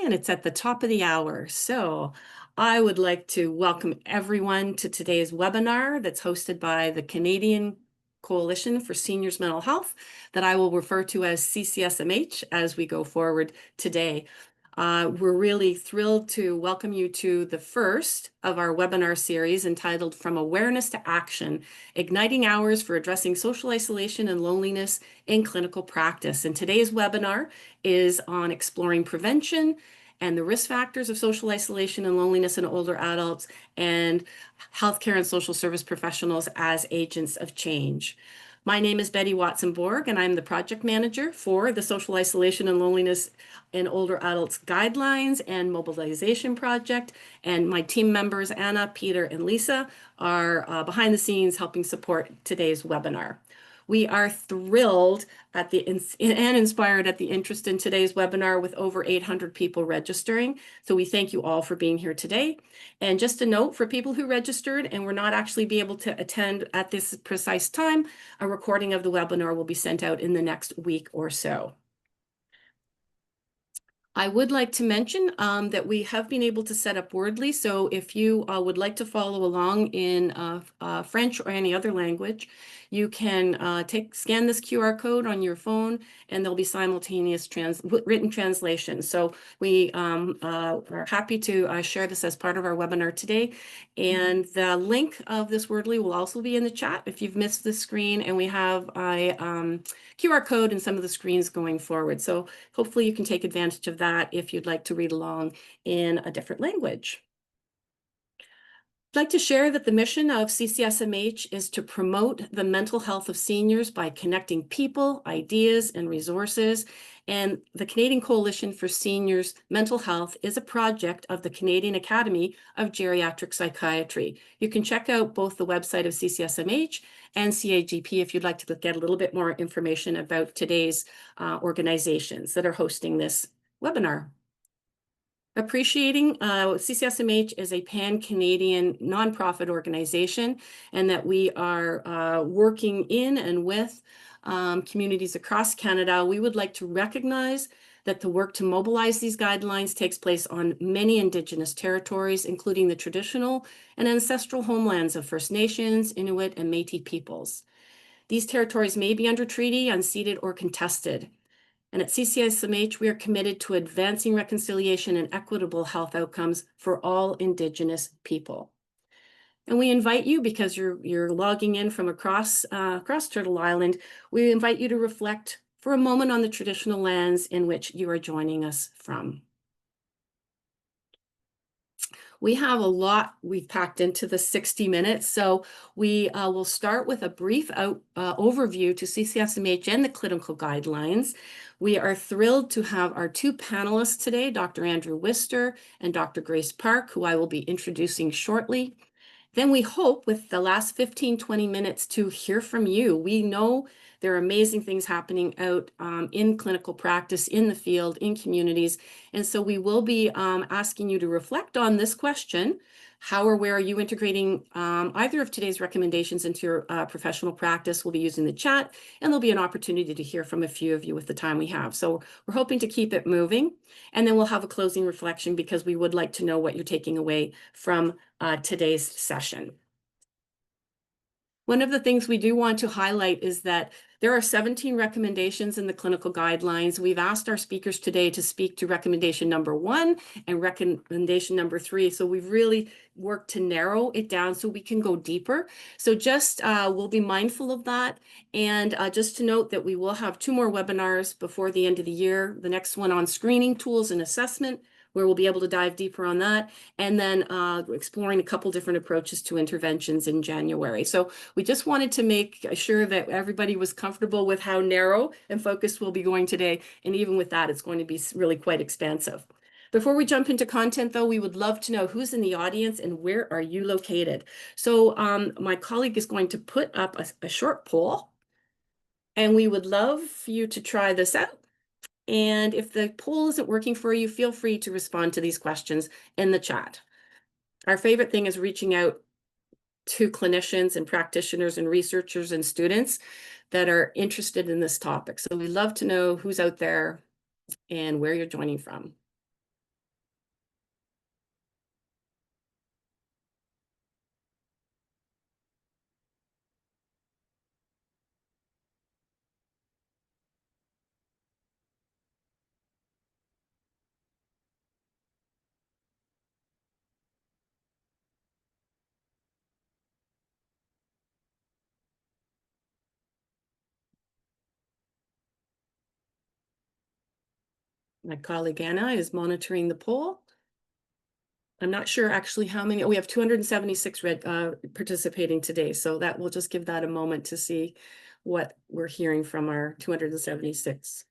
And it's at the top of the hour. So I would like to welcome everyone to today's webinar that's hosted by the Canadian Coalition for Seniors Mental Health that I will refer to as CCSMH as we go forward today. We're really thrilled to welcome you to the first of our webinar series entitled From Awareness to Action, Igniting Hours for Addressing Social Isolation and Loneliness in Clinical Practice. And today's webinar is on exploring prevention and the risk factors of social isolation and loneliness in older adults and healthcare and social service professionals as agents of change. My name is Betty Watson-Borg, and I'm the project manager for the Social Isolation and Loneliness in Older Adults Guidelines and Mobilization Project. And my team members, Anna, Peter, and Lisa, are behind the scenes helping support today's webinar. We are thrilled and inspired at the interest in today's webinar with over 800 people registering. So we thank you all for being here today. And just a note for people who registered and were not actually be able to attend at this precise time, a recording of the webinar will be sent out in the next week or so. I would like to mention that we have been able to set up Wordly, so if you would like to follow along in French or any other language, you can scan this QR code on your phone, and there'll be simultaneous written translation. So we are happy to share this as part of our webinar today. And the link of this Wordly will also be in the chat if you've missed the screen, and we have a QR code in some of the screens going forward. So hopefully you can take advantage of that if you'd like to read along in a different language. I'd like to share that the mission of CCSMH is to promote the mental health of seniors by connecting people, ideas, and resources. And the Canadian Coalition for Seniors Mental Health is a project of the Canadian Academy of Geriatric Psychiatry. You can check out both the website of CCSMH and CAGP if you'd like to get a little bit more information about today's organizations that are hosting this webinar. Appreciating CCSMH is a pan-Canadian nonprofit organization, and that we are working in and with communities across Canada. We would like to recognize that the work to mobilize these guidelines takes place on many Indigenous territories, including the traditional and ancestral homelands of First Nations, Inuit, and Métis peoples. These territories may be under treaty, unceded, or contested. And at CCSMH, we are committed to advancing reconciliation and equitable health outcomes for all Indigenous people. And we invite you, because you're logging in from across Turtle Island, we invite you to reflect for a moment on the traditional lands in which you are joining us from. We have a lot we've packed into the 60 minutes, so we will start with a brief overview to CCSMH and the clinical guidelines. We are thrilled to have our two panelists today, Dr. Andrew Wister and Dr. Grace Park, who I will be introducing shortly. Then we hope with the last 15-20 minutes to hear from you. We know there are amazing things happening out in clinical practice, in the field, in communities. And so we will be asking you to reflect on this question: how or where are you integrating either of today's recommendations into your professional practice? We'll be using the chat, and there'll be an opportunity to hear from a few of you with the time we have. So we're hoping to keep it moving, and then we'll have a closing reflection, because we would like to know what you're taking away from today's session. One of the things we do want to highlight is that there are 17 recommendations in the clinical guidelines. We've asked our speakers today to speak to recommendation number 1 and recommendation number 3. So we've really worked to narrow it down so we can go deeper. So just we'll be mindful of that. And just to note that we will have 2 more webinars before the end of the year. The next one on screening tools and assessment, where we'll be able to dive deeper on that, and then exploring a couple different approaches to interventions in January. So we just wanted to make sure that everybody was comfortable with how narrow and focused we'll be going today, and even with that, it's going to be really quite expansive. Before we jump into content, though, we would love to know who's in the audience and where are you located. So my colleague is going to put up a short poll, and we would love for you to try this out. And if the poll isn't working for you, feel free to respond to these questions in the chat. Our favorite thing is reaching out to clinicians and practitioners and researchers and students that are interested in this topic. So we'd love to know who's out there and where you're joining from. My colleague Anna is monitoring the poll. I'm not sure actually how many. Oh, we have 276 participating today, so that we'll just give that a moment to see what we're hearing from our 276.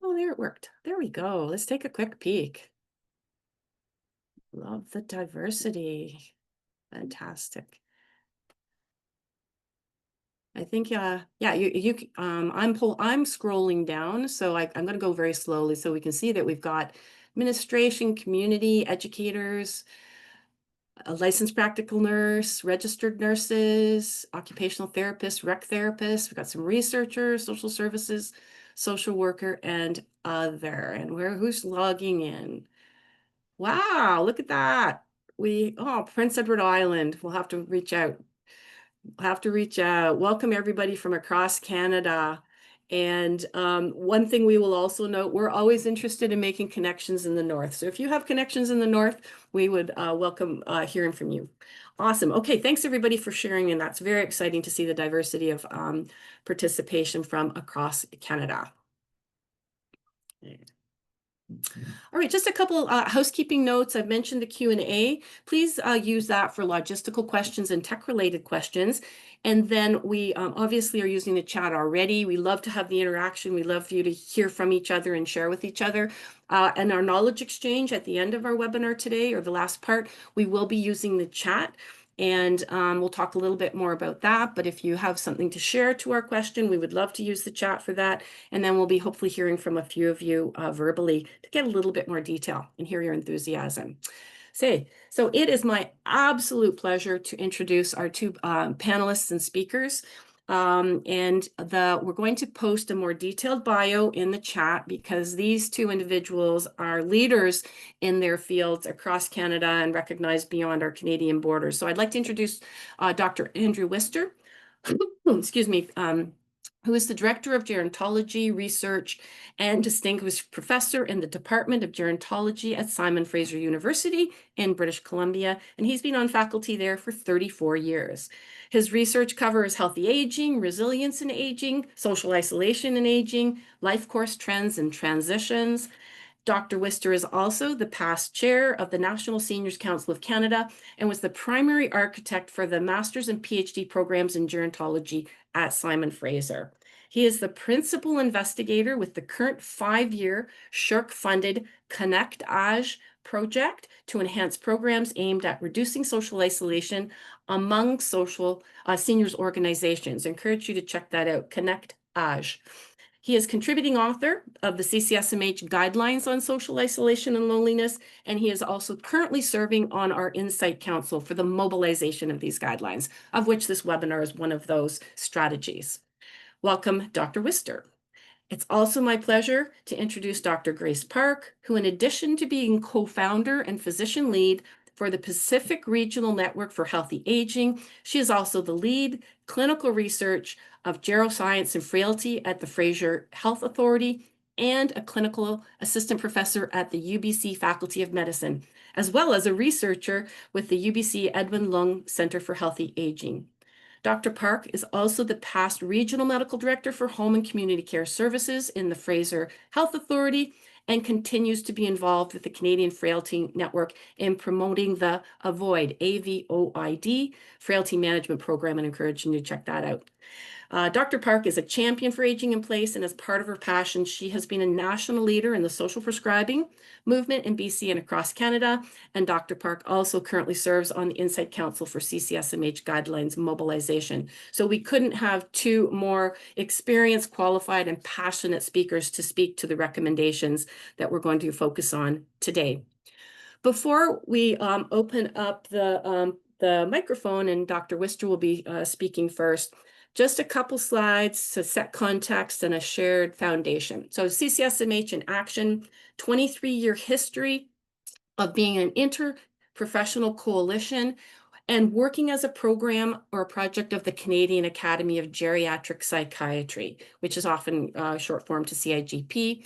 Oh, there it worked. There we go. Let's take a quick peek. Love the diversity. Fantastic. I think, yeah, I'm scrolling down, so I'm going to go very slowly so we can see that we've got administration, community, educators, a licensed practical nurse, registered nurses, occupational therapists, rec therapists. We've got some researchers, social services, social worker, and other. And who's logging in? Wow, look at that. Prince Edward Island. We'll have to reach out. Welcome everybody from across Canada. And one thing we will also note, we're always interested in making connections in the North. So if you have connections in the North, we would welcome hearing from you. Awesome. Okay, thanks everybody for sharing. And that's very exciting to see the diversity of participation from across Canada. All right, just a couple housekeeping notes. I've mentioned the Q&A. Please use that for logistical questions and tech-related questions. And then we obviously are using the chat already. We love to have the interaction. We love you to hear from each other and share with each other. And our knowledge exchange at the end of our webinar today, or the last part, we will be using the chat. And we'll talk a little bit more about that. But if you have something to share to our question, we would love to use the chat for that. And then we'll be hopefully hearing from a few of you verbally to get a little bit more detail and hear your enthusiasm. So it is my absolute pleasure to introduce our two panelists and speakers. We're going to post a more detailed bio in the chat because these two individuals are leaders in their fields across Canada and recognized beyond our Canadian borders. So I'd like to introduce Dr. Andrew Wister, excuse me, who is the Director of Gerontology Research and Distinguished Professor in the Department of Gerontology at Simon Fraser University in British Columbia, and he's been on faculty there for 34 years. His research covers healthy aging, resilience in aging, social isolation in aging, life course trends and transitions. Dr. Wister is also the past chair of the National Seniors Council of Canada and was the primary architect for the master's and PhD programs in gerontology at Simon Fraser. He is the principal investigator with the current 5-year SSHRC-funded Connect Age project to enhance programs aimed at reducing social isolation among seniors organizations. I encourage you to check that out, Connect Age. He is contributing author of the CCSMH Guidelines on Social Isolation and Loneliness, and he is also currently serving on our Insight Council for the mobilization of these guidelines, of which this webinar is one of those strategies. Welcome, Dr. Wister. It's also my pleasure to introduce Dr. Grace Park, who in addition to being co-founder and physician lead for the Pacific Regional Network for Healthy Aging, she is also the lead clinical research of geroscience and frailty at the Fraser Health Authority and a clinical assistant professor at the UBC Faculty of Medicine, as well as a researcher with the UBC Edmund Lung Center for Healthy Aging. Dr. Park is also the past Regional Medical Director for Home and Community Care Services in the Fraser Health Authority and continues to be involved with the Canadian Frailty Network in promoting the AVOID, AVOID, Frailty Management Program, and encouraging you to check that out. Dr. Park is a champion for aging in place, and as part of her passion, she has been a national leader in the social prescribing movement in BC and across Canada. And Dr. Park also currently serves on the Insight Council for CCSMH Guidelines Mobilization. So we couldn't have two more experienced, qualified, and passionate speakers to speak to the recommendations that we're going to focus on today. Before we open up the microphone, and Dr. Wister will be speaking first, just a couple slides to set context and a shared foundation. So CCSMH in action, 23-year history of being an interprofessional coalition and working as a program or a project of the Canadian Academy of Geriatric Psychiatry, which is often short form to CIGP.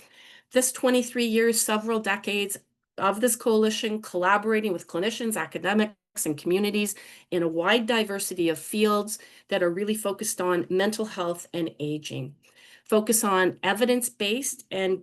This 23 years, several decades of this coalition, collaborating with clinicians, academics, and communities in a wide diversity of fields that are really focused on mental health and aging. Focus on evidence-based and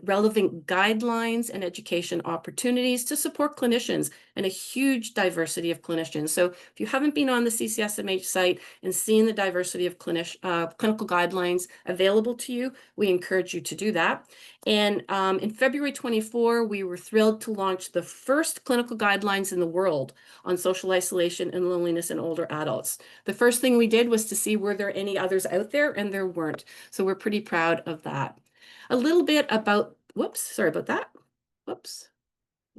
relevant guidelines and education opportunities to support clinicians and a huge diversity of clinicians. So if you haven't been on the CCSMH site and seen the diversity of clinical guidelines available to you, we encourage you to do that. And in February 24, we were thrilled to launch the first clinical guidelines in the world on social isolation and loneliness in older adults. The first thing we did was to see were there any others out there, and there weren't. So we're pretty proud of that. A little bit about, whoops, sorry about that. Whoops.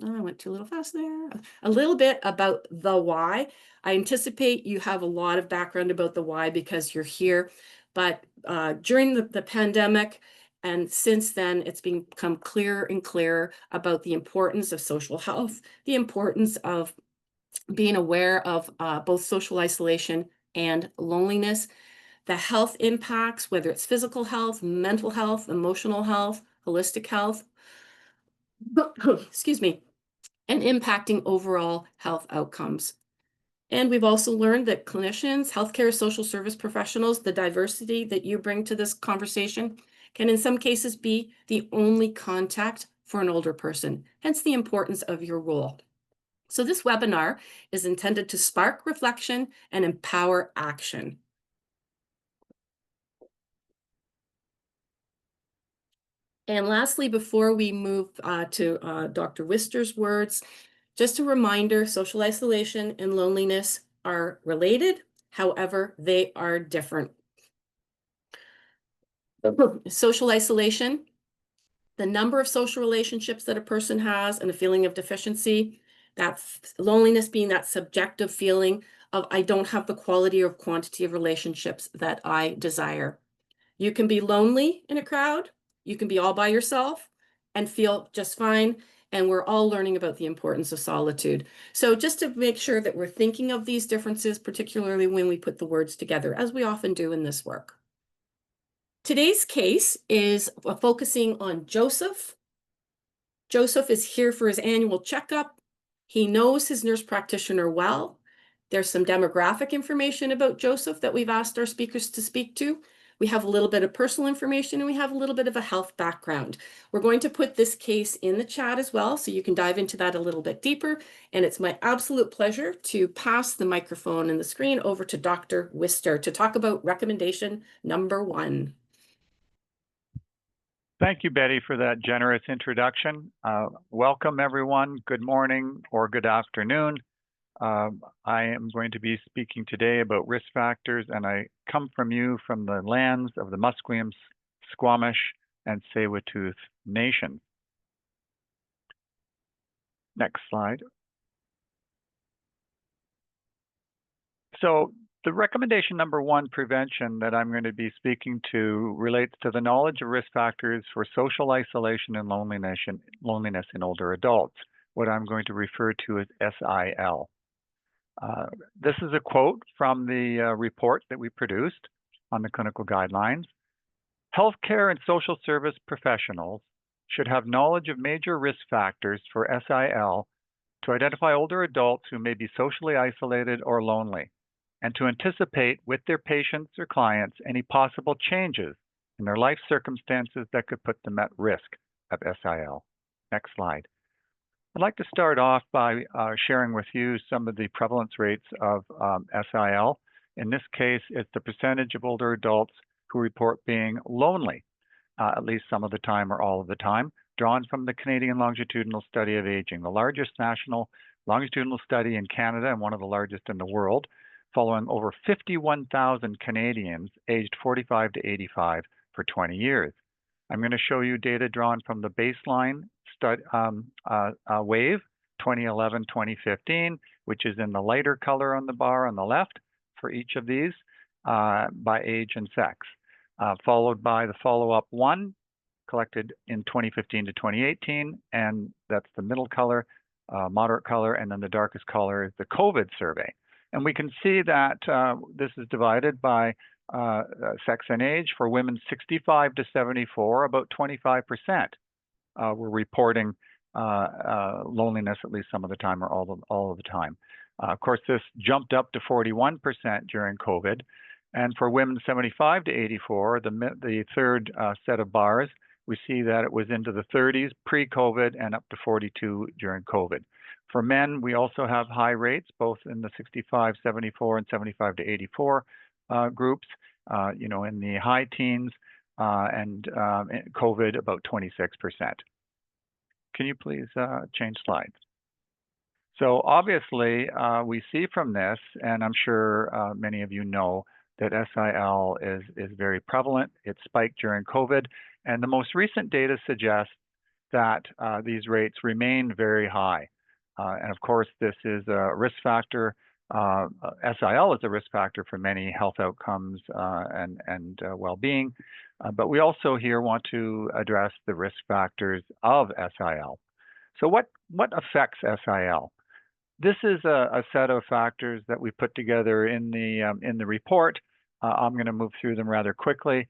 I went too little fast there. A little bit about the why. I anticipate you have a lot of background about the why because you're here. But during the pandemic, and since then, it's become clearer and clearer about the importance of social health, the importance of being aware of both social isolation and loneliness, the health impacts, whether it's physical health, mental health, emotional health, holistic health, excuse me, and impacting overall health outcomes. And we've also learned that clinicians, healthcare, social service professionals, the diversity that you bring to this conversation can in some cases be the only contact for an older person, hence the importance of your role. So this webinar is intended to spark reflection and empower action. And lastly, before we move to Dr. Wister's words, just a reminder, social isolation and loneliness are related. However, they are different. Social isolation, the number of social relationships that a person has and a feeling of deficiency, that loneliness being that subjective feeling of I don't have the quality or quantity of relationships that I desire. You can be lonely in a crowd, you can be all by yourself and feel just fine. And we're all learning about the importance of solitude. So just to make sure that we're thinking of these differences, particularly when we put the words together, as we often do in this work. Today's case is focusing on Joseph. Joseph is here for his annual checkup. He knows his nurse practitioner well. There's some demographic information about Joseph that we've asked our speakers to speak to. We have a little bit of personal information and we have a little bit of a health background. We're going to put this case in the chat as well, so you can dive into that a little bit deeper. And it's my absolute pleasure to pass the microphone and the screen over to Dr. Wister to talk about recommendation number 1. Thank you, Betty, for that generous introduction. Welcome, everyone. Good morning or good afternoon. I am going to be speaking today about risk factors, and I come from the lands of the Musqueam, Squamish, and Tsleil-Waututh nations. Next slide. So the recommendation number 1, prevention, that I'm going to be speaking to relates to the knowledge of risk factors for social isolation and loneliness in older adults, what I'm going to refer to as SIL. This is a quote from the report that we produced on the clinical guidelines. Healthcare and social service professionals should have knowledge of major risk factors for SIL to identify older adults who may be socially isolated or lonely, and to anticipate with their patients or clients any possible changes in their life circumstances that could put them at risk of SIL. Next slide. I'd like to start off by sharing with you some of the prevalence rates of SIL. In this case, it's the percentage of older adults who report being lonely, at least some of the time or all of the time, drawn from the Canadian Longitudinal Study of Aging, the largest national longitudinal study in Canada and one of the largest in the world, following over 51,000 Canadians aged 45 to 85 for 20 years. I'm going to show you data drawn from the baseline wave 2011-2015, which is in the lighter color on the bar on the left for each of these by age and sex, followed by the follow-up 1 collected in 2015 to 2018, and that's the middle color, moderate color, and then the darkest color is the COVID survey. And we can see that this is divided by sex and age. For women 65 to 74, about 25% were reporting loneliness at least some of the time or all of the time. Of course, this jumped up to 41% during COVID. And for women 75 to 84, the third set of bars, we see that it was into the 30s pre-COVID and up to 42 during COVID. For men, we also have high rates, both in the 65, 74, and 75 to 84 groups, in the high teens, and COVID about 26%. Can you please change slides? So obviously, we see from this, and I'm sure many of you know, that SIL is very prevalent. It spiked during COVID, and the most recent data suggests that these rates remain very high. And of course, this is a risk factor. SIL is a risk factor for many health outcomes and well-being. But we also here want to address the risk factors of SIL. So what affects SIL? This is a set of factors that we put together in the report. I'm going to move through them rather quickly.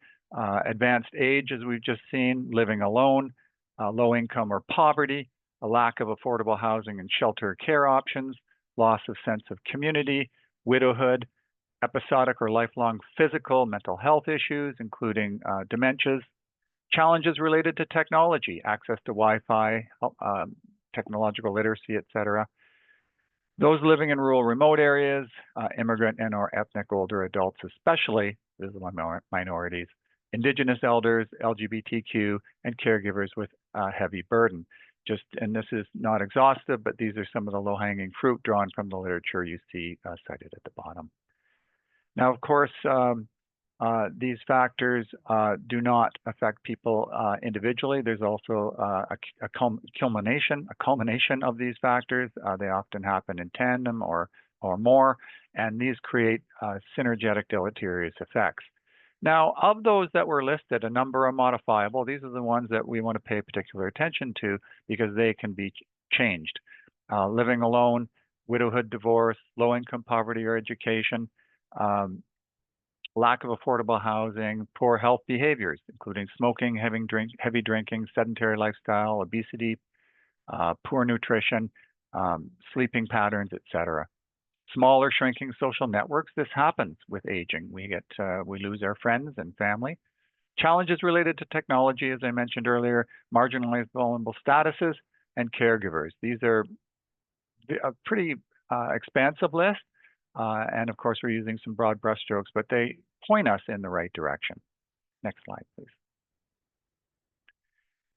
Advanced age, as we've just seen, living alone, low income or poverty, a lack of affordable housing and shelter care options, loss of sense of community, widowhood, episodic or lifelong physical, mental health issues, including dementias, challenges related to technology, access to Wi-Fi, technological literacy, etc. Those living in rural remote areas, immigrant and or ethnic older adults especially, visible minorities, Indigenous elders, LGBTQ, and caregivers with heavy burden. And this is not exhaustive, but these are some of the low-hanging fruit drawn from the literature you see cited at the bottom. Now, of course, these factors do not affect people individually. There's also a culmination of these factors. They often happen in tandem or more, and these create synergetic deleterious effects. Now, of those that were listed, a number are modifiable. These are the ones that we want to pay particular attention to because they can be changed. Living alone, widowhood, divorce, low-income poverty or education, lack of affordable housing, poor health behaviors, including smoking, heavy drinking, sedentary lifestyle, obesity, poor nutrition, sleeping patterns, etc. Small or shrinking social networks. This happens with aging. We lose our friends and family. Challenges related to technology, as I mentioned earlier, marginalized vulnerable statuses, and caregivers. These are a pretty expansive list. And of course, we're using some broad brushstrokes, but they point us in the right direction. Next slide, please.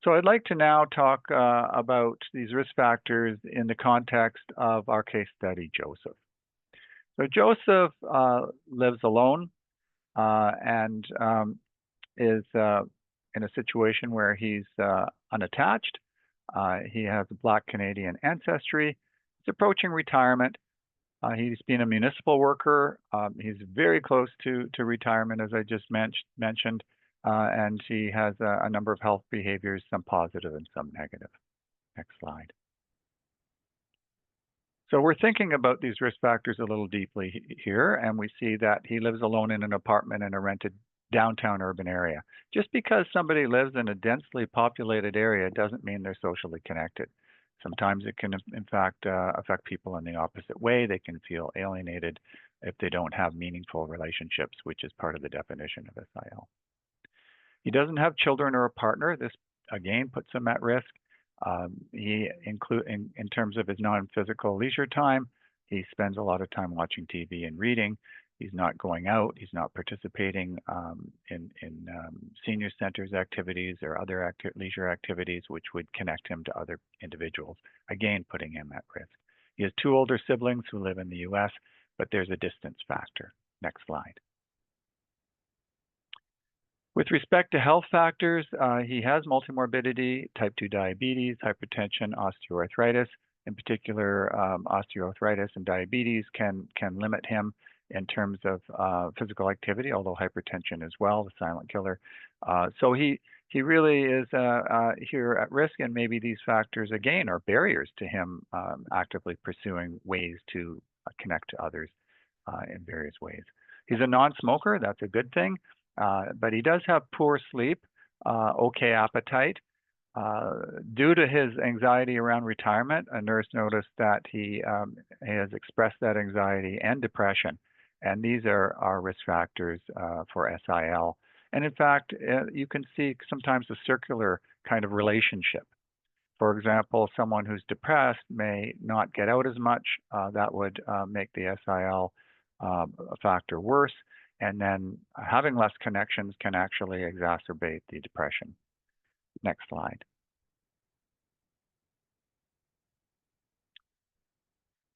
So I'd like to now talk about these risk factors in the context of our case study, Joseph. So Joseph lives alone and is in a situation where he's unattached. He has a Black Canadian ancestry. He's approaching retirement. He's been a municipal worker. He's very close to retirement, as I just mentioned, and he has a number of health behaviors, some positive and some negative. Next slide. So we're thinking about these risk factors a little deeply here, and we see that he lives alone in an apartment in a rented downtown urban area. Just because somebody lives in a densely populated area doesn't mean they're socially connected. Sometimes it can, in fact, affect people in the opposite way. They can feel alienated if they don't have meaningful relationships, which is part of the definition of SIL. He doesn't have children or a partner. This, again, puts him at risk. In terms of his non-physical leisure time, he spends a lot of time watching TV and reading. He's not going out. He's not participating in senior centers activities or other leisure activities which would connect him to other individuals, again, putting him at risk. He has 2 older siblings who live in the US, but there's a distance factor. Next slide. With respect to health factors, he has multimorbidity, type 2 diabetes, hypertension, osteoarthritis. In particular, osteoarthritis and diabetes can limit him in terms of physical activity, although hypertension as well, the silent killer. So he really is here at risk, and maybe these factors, again, are barriers to him actively pursuing ways to connect to others in various ways. He's a non-smoker. That's a good thing. But he does have poor sleep, okay appetite, Due to his anxiety around retirement, a nurse noticed that he has expressed that anxiety and depression, and these are risk factors for SIL. And in fact, you can see sometimes a circular kind of relationship. For example, someone who's depressed may not get out as much. That would make the SIL factor worse. And then having less connections can actually exacerbate the depression. Next slide.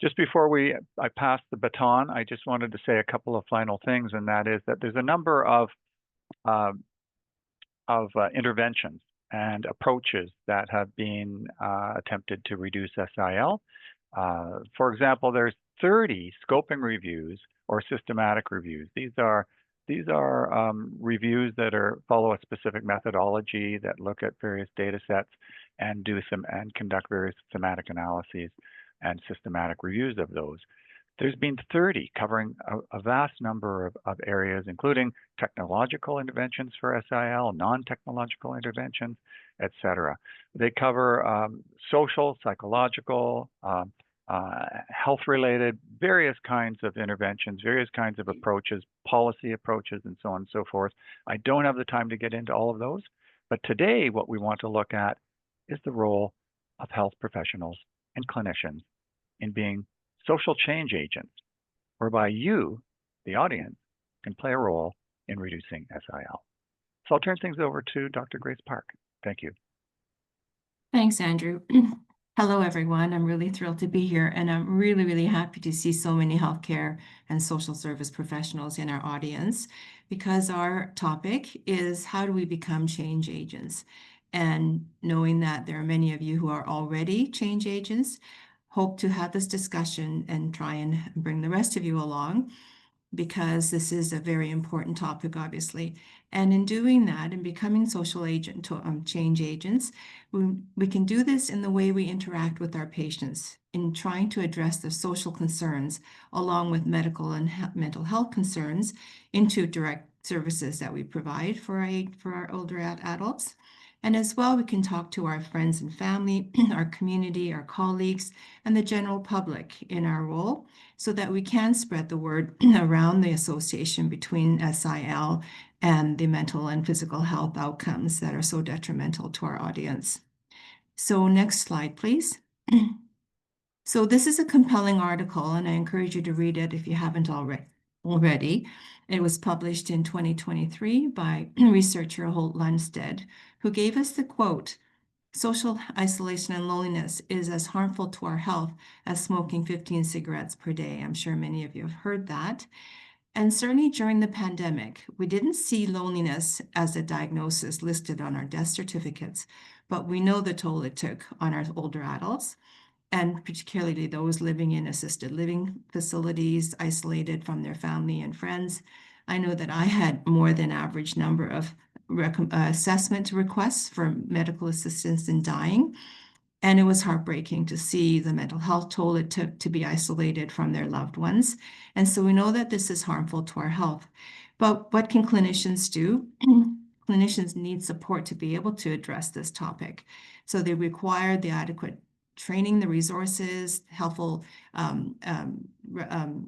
Just before I pass the baton, I just wanted to say a couple of final things, and that is that there's a number of interventions and approaches that have been attempted to reduce SIL. For example, there's 30 scoping reviews or systematic reviews. These are reviews that follow a specific methodology that look at various data sets and conduct various thematic analyses and systematic reviews of those. There's been 30 covering a vast number of areas, including technological interventions for SIL, non-technological interventions, etc. They cover social, psychological, health-related, various kinds of interventions, various kinds of approaches, policy approaches, and so on and so forth. I don't have the time to get into all of those, but today what we want to look at is the role of health professionals and clinicians in being social change agents, whereby you, the audience, can play a role in reducing SIL. So I'll turn things over to Dr. Grace Park. Thank you. Thanks, Andrew. Hello, everyone. I'm really thrilled to be here, and I'm really, really happy to see so many healthcare and social service professionals in our audience, because our topic is how do we become change agents? And knowing that there are many of you who are already change agents, hope to have this discussion and try and bring the rest of you along, because this is a very important topic, obviously. And in doing that and becoming social change agents, we can do this in the way we interact with our patients, in trying to address the social concerns along with medical and mental health concerns into direct services that we provide for our older adults. And as well, we can talk to our friends and family, our community, our colleagues, and the general public in our role, so that we can spread the word around the association between SIL and the mental and physical health outcomes that are so detrimental to our audience. So next slide, please. So this is a compelling article, and I encourage you to read it if you haven't already. It was published in 2023 by researcher Holt Lundstedt, who gave us the quote, "Social isolation and loneliness is as harmful to our health as smoking 15 cigarettes per day." I'm sure many of you have heard that. And certainly during the pandemic, we didn't see loneliness as a diagnosis listed on our death certificates, but we know the toll it took on our older adults, and particularly those living in assisted living facilities, isolated from their family and friends. I know that I had more than average number of assessment requests for medical assistance in dying, and it was heartbreaking to see the mental health toll it took to be isolated from their loved ones. And so we know that this is harmful to our health. But what can clinicians do? Clinicians need support to be able to address this topic. So they require the adequate training, the resources, helpful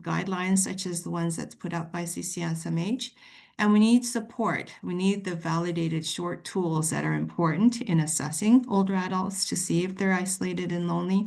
guidelines, such as the ones that's put out by CCSMH. And we need support. We need the validated short tools that are important in assessing older adults to see if they're isolated and lonely.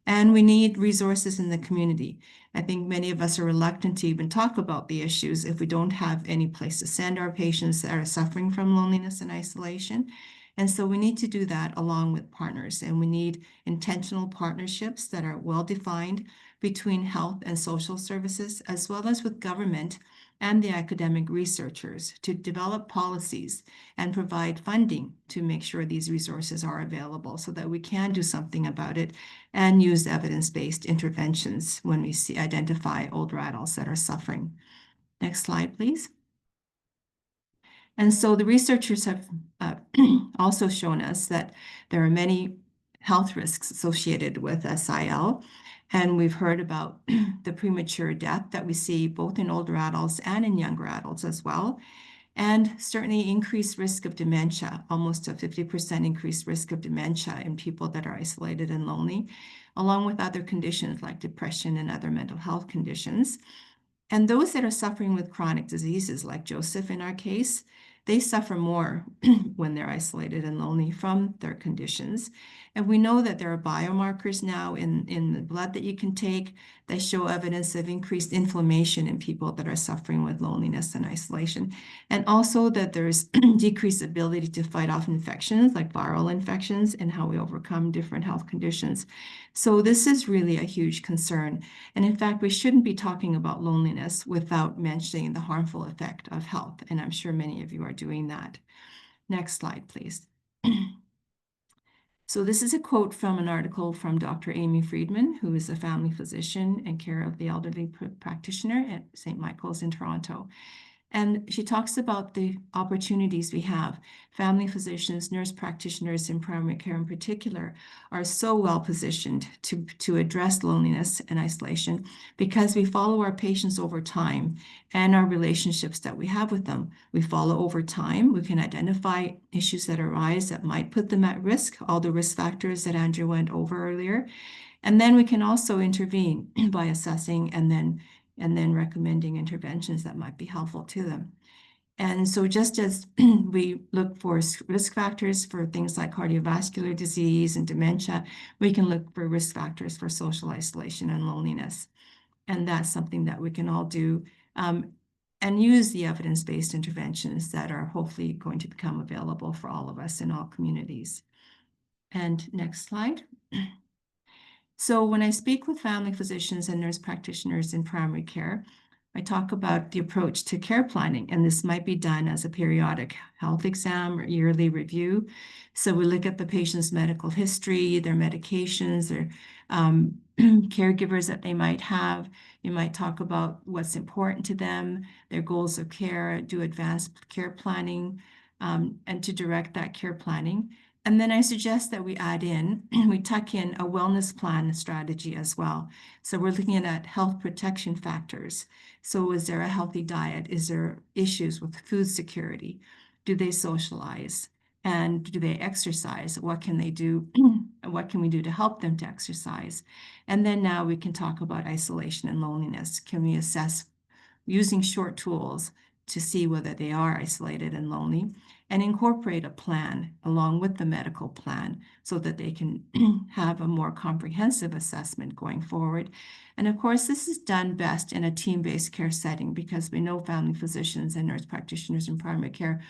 And we need resources in the community. I think many of us are reluctant to even talk about the issues if we don't have any place to send our patients that are suffering from loneliness and isolation. And so we need to do that along with partners, and we need intentional partnerships that are well-defined between health and social services, as well as with government and the academic researchers, to develop policies and provide funding to make sure these resources are available so that we can do something about it and use evidence-based interventions when we identify older adults that are suffering. Next slide, please. And so the researchers have also shown us that there are many health risks associated with SIL. And we've heard about the premature death that we see both in older adults and in younger adults as well. and certainly increased risk of dementia, almost a 50% increased risk of dementia in people that are isolated and lonely, along with other conditions like depression and other mental health conditions. And those that are suffering with chronic diseases, like Joseph in our case, they suffer more when they're isolated and lonely from their conditions. And we know that there are biomarkers now in the blood that you can take that show evidence of increased inflammation in people that are suffering with loneliness and isolation. And also that there's decreased ability to fight off infections like viral infections and how we overcome different health conditions. So this is really a huge concern. And in fact, we shouldn't be talking about loneliness without mentioning the harmful effect of health. And I'm sure many of you are doing that. Next slide, please. So this is a quote from an article from Dr. Amy Friedman, who is a family physician and care of the elderly practitioner at St. Michael's in Toronto. And she talks about the opportunities we have. Family physicians, nurse practitioners in primary care in particular, are so well positioned to address loneliness and isolation because we follow our patients over time and our relationships that we have with them. We follow over time. We can identify issues that arise that might put them at risk, all the risk factors that Andrew went over earlier. And then we can also intervene by assessing and then recommending interventions that might be helpful to them. And so just as we look for risk factors for things like cardiovascular disease and dementia, we can look for risk factors for social isolation and loneliness. And that's something that we can all do and use the evidence-based interventions that are hopefully going to become available for all of us in all communities. And next slide. So when I speak with family physicians and nurse practitioners in primary care, I talk about the approach to care planning, and this might be done as a periodic health exam or yearly review. So we look at the patient's medical history, their medications, their caregivers that they might have. You might talk about what's important to them, their goals of care, do advanced care planning, and to direct that care planning. And then I suggest that we add in, we tuck in a wellness plan strategy as well. So we're looking at health protection factors. So is there a healthy diet? Is there issues with food security? Do they socialize? And do they exercise? What can they do? What can we do to help them to exercise? And then now we can talk about isolation and loneliness. Can we assess using short tools to see whether they are isolated and lonely, and incorporate a plan along with the medical plan so that they can have a more comprehensive assessment going forward. And of course, this is done best in a team-based care setting because we know family physicians and nurse practitioners in primary care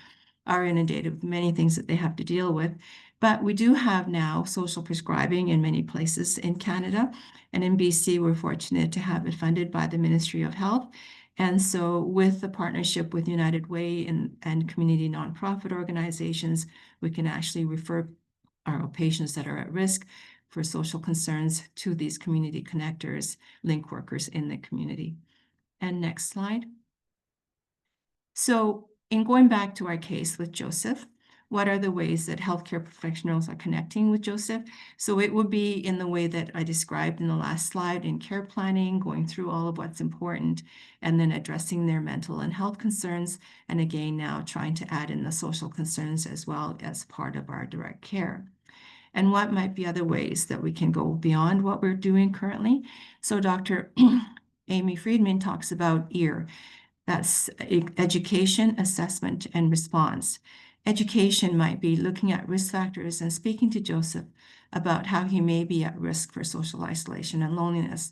are inundated with many things that they have to deal with. But we do have now social prescribing in many places in Canada. And in BC, we're fortunate to have it funded by the Ministry of Health. And so with the partnership with United Way and community nonprofit organizations, we can actually refer our patients that are at risk for social concerns to these community connectors, link workers in the community. And next slide. So in going back to our case with Joseph, what are the ways that healthcare professionals are connecting with Joseph? So it would be in the way that I described in the last slide in care planning, going through all of what's important, and then addressing their mental and health concerns. And again, now trying to add in the social concerns as well as part of our direct care. And what might be other ways that we can go beyond what we're doing currently? So Dr. Amy Friedman talks about EAR. That's education, assessment, and response. Education might be looking at risk factors and speaking to Joseph about how he may be at risk for social isolation and loneliness.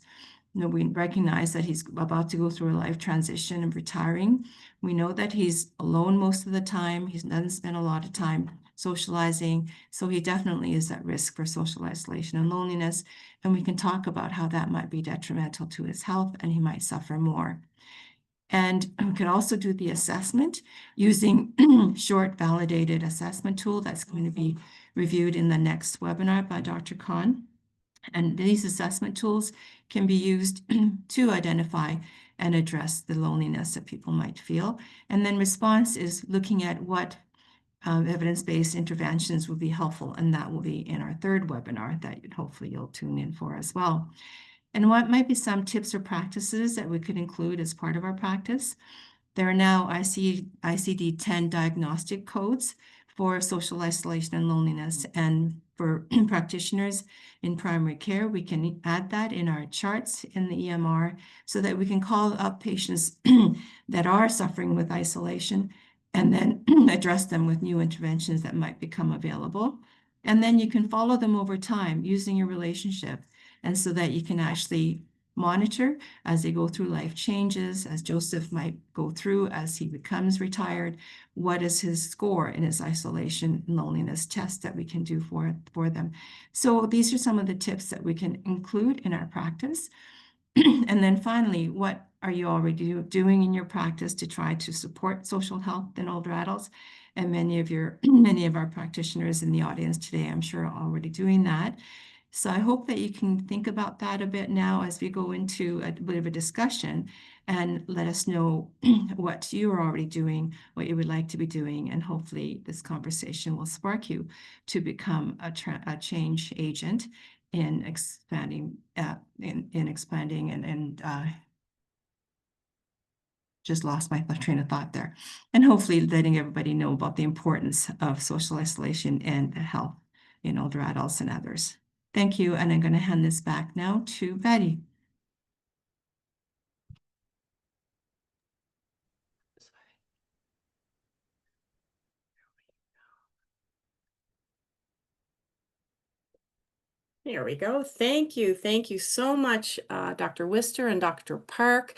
You know, we recognize that he's about to go through a life transition and retiring. We know that he's alone most of the time. He doesn't spend a lot of time socializing. So he definitely is at risk for social isolation and loneliness. And we can talk about how that might be detrimental to his health and he might suffer more. And we could also do the assessment using short validated assessment tool that's going to be reviewed in the next webinar by Dr. Khan. And these assessment tools can be used to identify and address the loneliness that people might feel. And then response is looking at what evidence-based interventions will be helpful. And that will be in our third webinar that hopefully you'll tune in for as well. And what might be some tips or practices that we could include as part of our practice? There are now ICD-10 diagnostic codes for social isolation and loneliness. And for practitioners in primary care, we can add that in our charts in the EMR so that we can call up patients that are suffering with isolation and then address them with new interventions that might become available. And then you can follow them over time using your relationship, and so that you can actually monitor as they go through life changes, as Joseph might go through as he becomes retired. What is his score in his isolation and loneliness test that we can do for them? So these are some of the tips that we can include in our practice. And then finally, what are you already doing in your practice to try to support social health in older adults? And many of our practitioners in the audience today, I'm sure, are already doing that. So I hope that you can think about that a bit now as we go into a bit of a discussion, and let us know what you are already doing, what you would like to be doing, and hopefully this conversation will spark you to become a change agent in expanding and just lost my train of thought there, and hopefully letting everybody know about the importance of social isolation and health in older adults and others. Thank you, and I'm going to hand this back now to Betty. There we go. Thank you. Thank you so much, Dr. Wister and Dr. Park.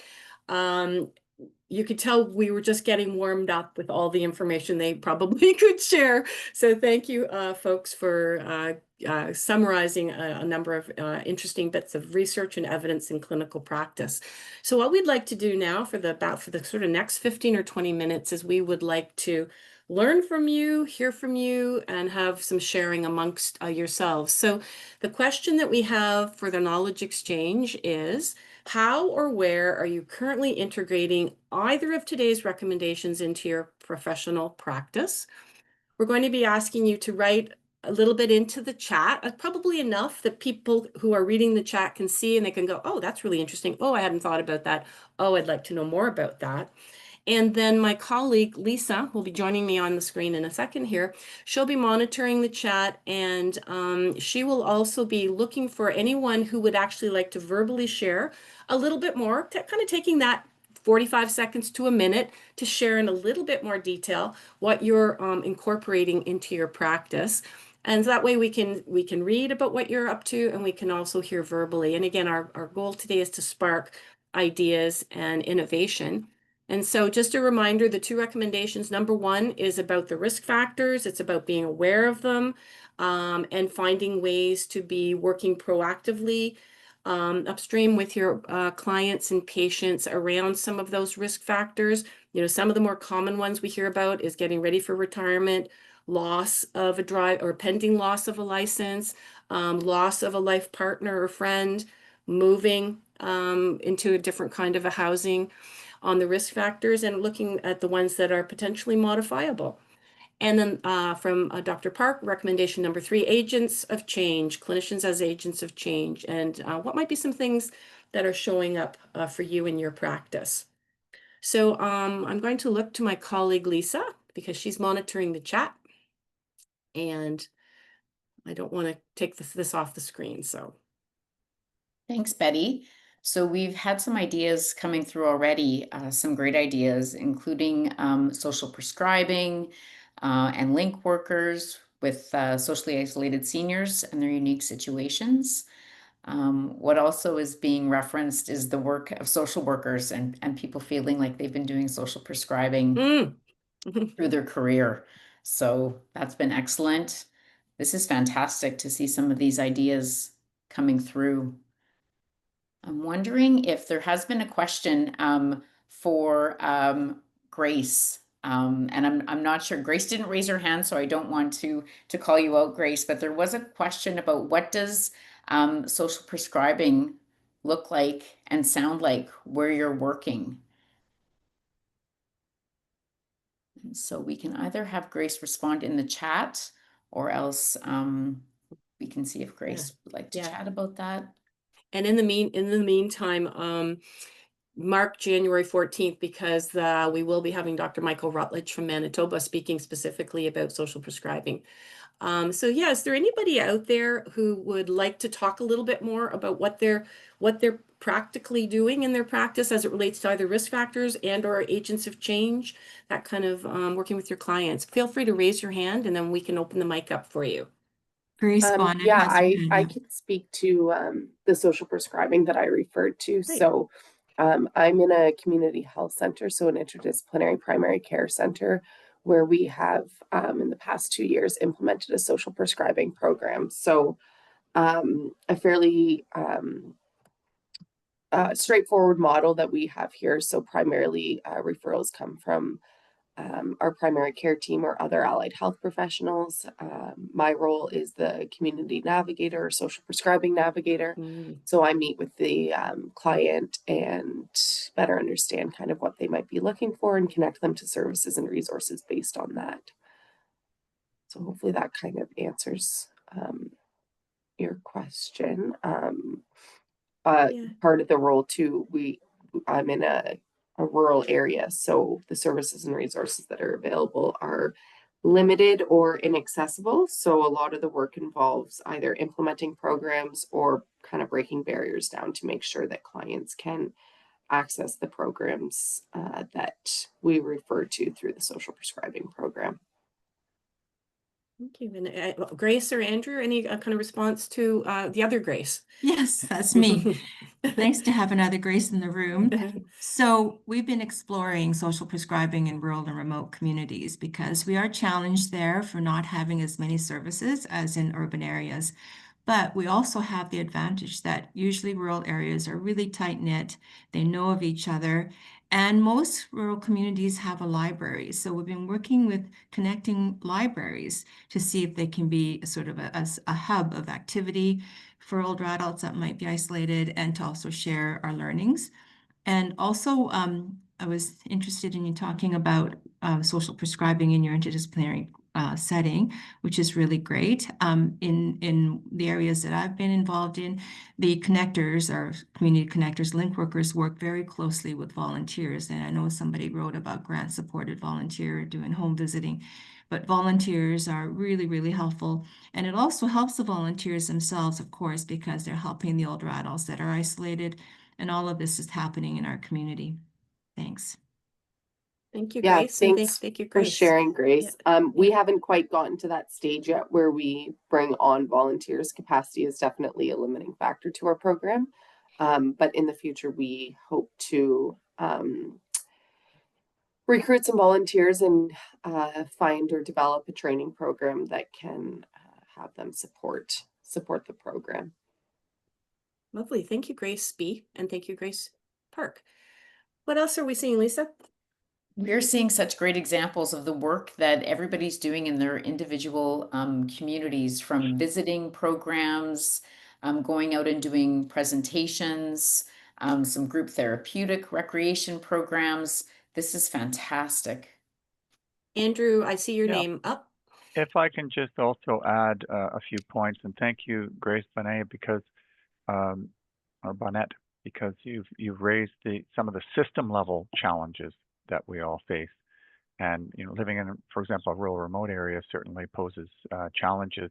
You could tell we were just getting warmed up with all the information they probably could share. So thank you, folks, for summarizing a number of interesting bits of research and evidence in clinical practice. So what we'd like to do now for the sort of next 15 or 20 minutes is we would like to learn from you, hear from you, and have some sharing amongst yourselves. So the question that we have for the knowledge exchange is, how or where are you currently integrating either of today's recommendations into your professional practice? We're going to be asking you to write a little bit into the chat, probably enough that people who are reading the chat can see and they can go, oh, that's really interesting. Oh, I hadn't thought about that. Oh, I'd like to know more about that. And then my colleague, Lisa, will be joining me on the screen in a second here. She'll be monitoring the chat, and she will also be looking for anyone who would actually like to verbally share a little bit more, kind of taking that 45 seconds to a minute to share in a little bit more detail what you're incorporating into your practice. And that way we can read about what you're up to, and we can also hear verbally. And again, our goal today is to spark ideas and innovation. And so just a reminder, the two recommendations, number one is about the risk factors. It's about being aware of them and finding ways to be working proactively upstream with your clients and patients around some of those risk factors. You know, some of the more common ones we hear about is getting ready for retirement, loss of a drive or pending loss of a license, loss of a life partner or friend, moving into a different kind of a housing on the risk factors, and looking at the ones that are potentially modifiable. And then from Dr. Park, recommendation number 3, agents of change, clinicians as agents of change, and what might be some things that are showing up for you in your practice. So I'm going to look to my colleague, Lisa, because she's monitoring the chat, and I don't want to take this off the screen, so. Thanks, Betty. So we've had some ideas coming through already, some great ideas, including social prescribing and link workers with socially isolated seniors and their unique situations. What also is being referenced is the work of social workers and people feeling like they've been doing social prescribing through their career. So that's been excellent. This is fantastic to see some of these ideas coming through. I'm wondering if there has been a question for Grace, and I'm not sure. Grace didn't raise her hand, so I don't want to call you out, Grace. But there was a question about what does social prescribing look like and sound like where you're working. And so we can either have Grace respond in the chat, or else we can see if Grace would like to chat about that. And in the meantime, mark January 14th because we will be having Dr. Michael Rutledge from Manitoba speaking specifically about social prescribing. So yeah, is there anybody out there who would like to talk a little bit more about what they're practically doing in their practice as it relates to either risk factors and or agents of change, that kind of working with your clients? Feel free to raise your hand and then we can open the mic up for you. Grace Bonnet Yeah, has her hand I up. can speak to the social prescribing that I referred to. Great. So I'm in a community health center, so an interdisciplinary primary care center, where we have in the past 2 years implemented a social prescribing program. So a fairly straightforward model that we have here. So primarily referrals come from our primary care team or other allied health professionals. My role is the community navigator or social prescribing navigator. So I meet with the client and better understand kind of what they might be looking for and connect them to services and resources based on that. So hopefully that kind of answers your question. Yeah. Part of the role too, I'm in a rural area, so the services and resources that are available are limited or inaccessible. So a lot of the work involves either implementing programs or kind of breaking barriers down to make sure that clients can access the programs that we refer to through the social prescribing program. Thank you. And Grace or Andrew, any kind of response to the other Grace? Yes, that's me. Thanks to have another Grace in the room. So we've been exploring social prescribing in rural and remote communities because we are challenged there for not having as many services as in urban areas. But we also have the advantage that usually rural areas are really tight-knit. They know of each other. And most rural communities have a library. So we've been working with connecting libraries to see if they can be sort of a hub of activity for older adults that might be isolated and to also share our learnings. And also, I was interested in you talking about social prescribing in your interdisciplinary setting, which is really great. In the areas that I've been involved in, the connectors, our community connectors, link workers, work very closely with volunteers. And I know somebody wrote about grant-supported volunteer doing home visiting, but volunteers are really, really helpful. And it also helps the volunteers themselves, of course, because they're helping the older adults that are isolated. And all of this is happening in our community. Thanks. Thank you, Yeah, Grace. And thanks thank you, for Grace. sharing, Grace. Yeah. We haven't quite gotten to that stage yet where we bring on volunteers. Capacity is definitely a limiting factor to our program. But in the future, we hope to recruit some volunteers and find or develop a training program that can have them support the program. Lovely. Thank you, Grace B. And thank you, Grace Park. What else are we seeing, Lisa? We're seeing such great examples of the work that everybody's doing in their individual communities, from visiting programs, going out and doing presentations, some group therapeutic recreation programs. This is fantastic. Andrew, I see your Yeah. name up. If I can just also add a few points, and thank you, Grace Bonnet, because or Bonnet, because you've raised some of the system level challenges that we all face. And living in, for example, a rural remote area certainly poses challenges.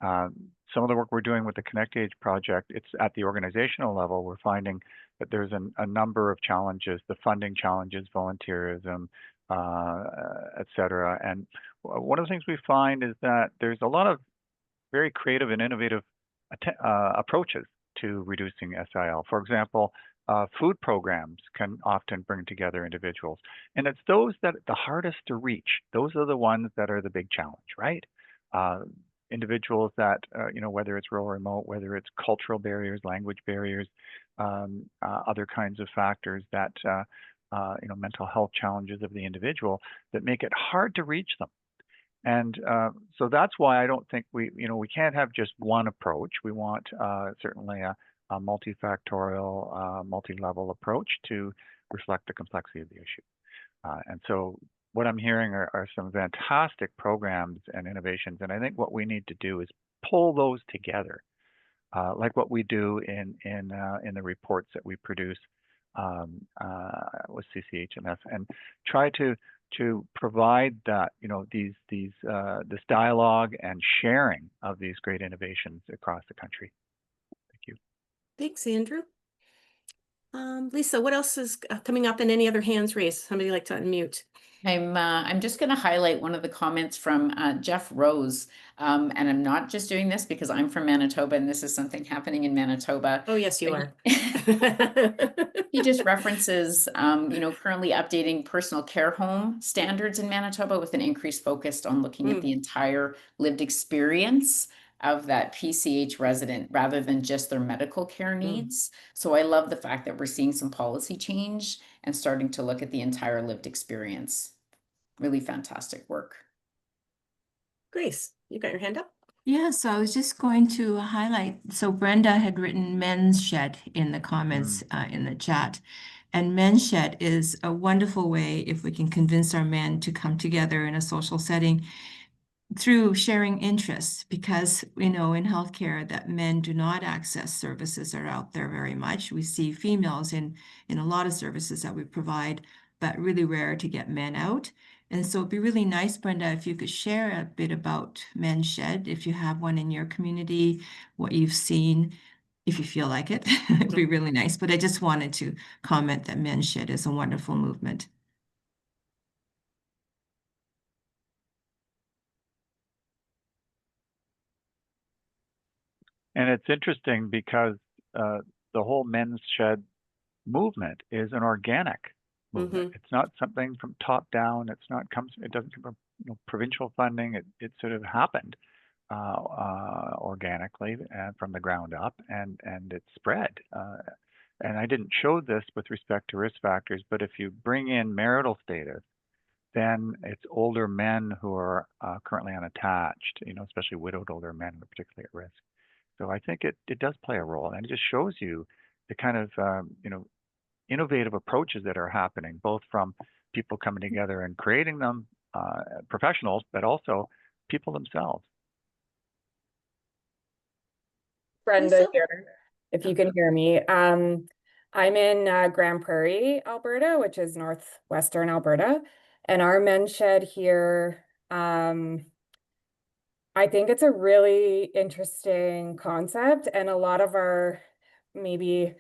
Some of the work we're doing with the Connect Age project, it's at the organizational level. We're finding that there's a number of challenges, the funding challenges, volunteerism, et cetera. And one of the things we find is that there's a lot of very creative and innovative approaches to reducing SIL. For example, food programs can often bring together individuals. And it's those that are the hardest to reach. Those are the ones that are the big challenge, right? Individuals that, whether it's rural or remote, whether it's cultural barriers, language barriers, other kinds of factors that, mental health challenges of the individual that make it hard to reach them. And so that's why I don't think we can't have just one approach. We want certainly a multifactorial, multi-level approach to reflect the complexity of the issue. And so what I'm hearing are some fantastic programs and innovations. And I think what we need to do is pull those together, like what we do in the reports that we produce with CCHMS, and try to provide that, this dialogue and sharing of these great innovations across the country. Thank you. Thanks, Andrew. Lisa, what else is coming up, and any other hands raised? Somebody like to unmute? I'm just going to highlight one of the comments from Jeff Rose, and I'm not just doing this because I'm from Manitoba and this is something happening in Manitoba. Oh, yes, you are. He just references, currently updating personal care home standards in Manitoba with an increased focus on looking at the entire lived experience of that PCH resident rather than just their medical care needs. So I love the fact that we're seeing some policy change and starting to look at the entire lived experience. Really fantastic work. Grace, you got your hand up? Yeah, so I was just going to highlight, so Brenda had written Men's Shed in the comments in the chat. And Men's Shed is a wonderful way if we can convince our men to come together in a social setting through sharing interests, because we know in healthcare that men do not access services that are out there very much. We see females in a lot of services that we provide, but really rare to get men out. And so it'd be really nice, Brenda, if you could share a bit about Men's Shed, if you have one in your community, what you've seen, if you feel like it. It'd be really nice. But I just wanted to comment that Men's Shed is a wonderful movement. And it's interesting because the whole Men's Shed movement is an organic movement. It's not something from top down. It doesn't come from provincial funding. It sort of happened organically and from the ground up, and it spread. And I didn't show this with respect to risk factors, but if you bring in marital status, then it's older men who are currently unattached, especially widowed older men who are particularly at risk. So I think it does play a role, and it just shows you the kind of innovative approaches that are happening, both from people coming together and creating them, professionals, but also people themselves. Brenda here, if you can hear me. I'm in Grand Prairie, Alberta, which is northwestern Alberta, and our Men's Shed here, I think it's a really interesting concept, and a lot of our maybe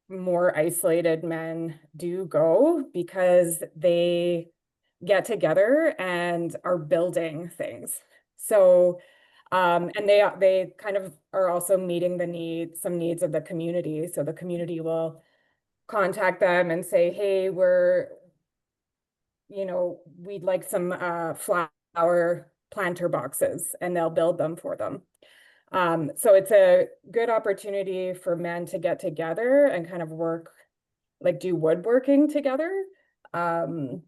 more isolated men do go because they get together and are building things. So and they kind of are also meeting some needs of the community. So the community will contact them and say, hey, we'd like some flower planter boxes, and they'll build them for them. So it's a good opportunity for men to get together and kind of do woodworking together. And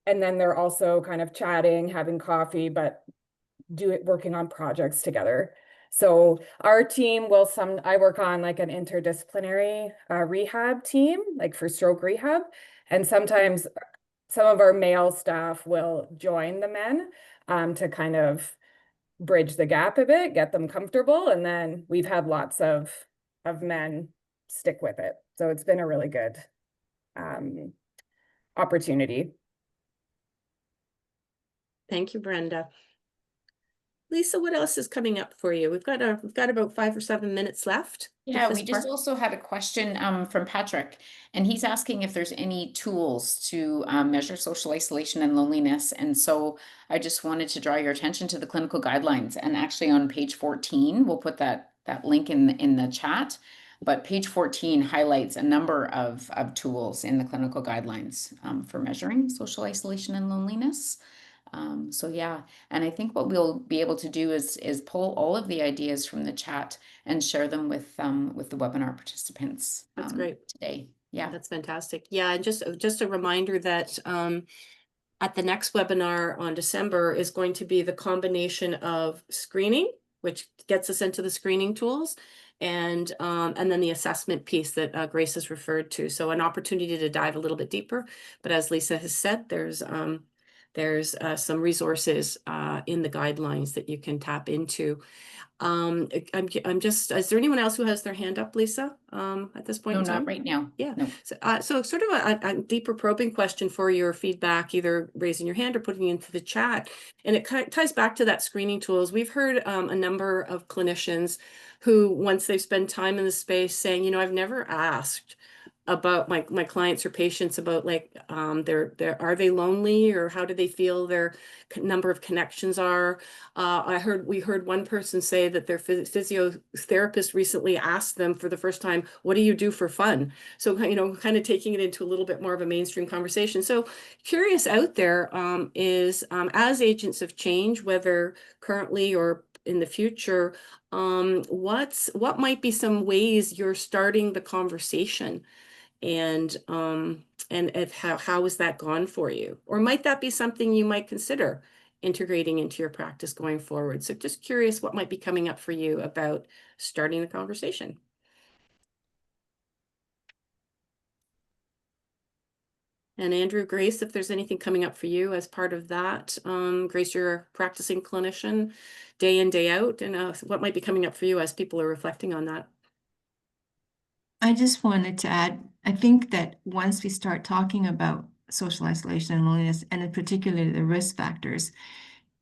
then they're also kind of chatting, having coffee, but working on projects together. So our team I work on like an interdisciplinary rehab team, like for stroke rehab. And sometimes some of our male staff will join the men to kind of bridge the gap a bit, get them comfortable. And then we've had lots of men stick with it. So it's been a really good opportunity. Thank you, Brenda. Lisa, what else is coming up for you? We've got about 5 or 7 minutes left. Yeah, we just also had a question from Patrick, and he's asking if there's any tools to measure social isolation and loneliness. And so I just wanted to draw your attention to the clinical guidelines. And actually on page 14, we'll put that link in the chat. But page 14 highlights a number of tools in the clinical guidelines for measuring social isolation and loneliness. So yeah, and I think what we'll be able to do is pull all of the ideas from the chat and share them with the webinar participants. That's great today. Yeah, that's fantastic. Yeah, and just a reminder that at the next webinar on December is going to be the combination of screening, which gets us into the screening tools, and then the assessment piece that Grace has referred to. So an opportunity to dive a little bit deeper. But as Lisa has said, there's some resources in the guidelines that you can tap into. I'm just, is there anyone else who has their hand up, Lisa, at this point No, in time? not right now. Yeah. No. So sort of a deeper probing question for your feedback, either raising your hand or putting it into the chat. And it kind of ties back to that screening tools. We've heard a number of clinicians who, once they've spent time in the space, saying, you know, I've never asked about my clients or patients about like their are they lonely, or how do they feel their number of connections are. We heard one person say that their physiotherapist recently asked them for the first time, what do you do for fun? So, you know, kind of taking it into a little bit more of a mainstream conversation. So curious out there is as agents of change, whether currently or in the future, what might be some ways you're starting the conversation, and if how has that gone for you? Or might that be something you might consider integrating into your practice going forward? So just curious what might be coming up for you about starting the conversation. And Andrew, Grace, if there's anything coming up for you as part of that, Grace, you're a practicing clinician day in, day out, and what might be coming up for you as people are reflecting on that? I just wanted to add, I think that once we start talking about social isolation and loneliness, and in particular the risk factors,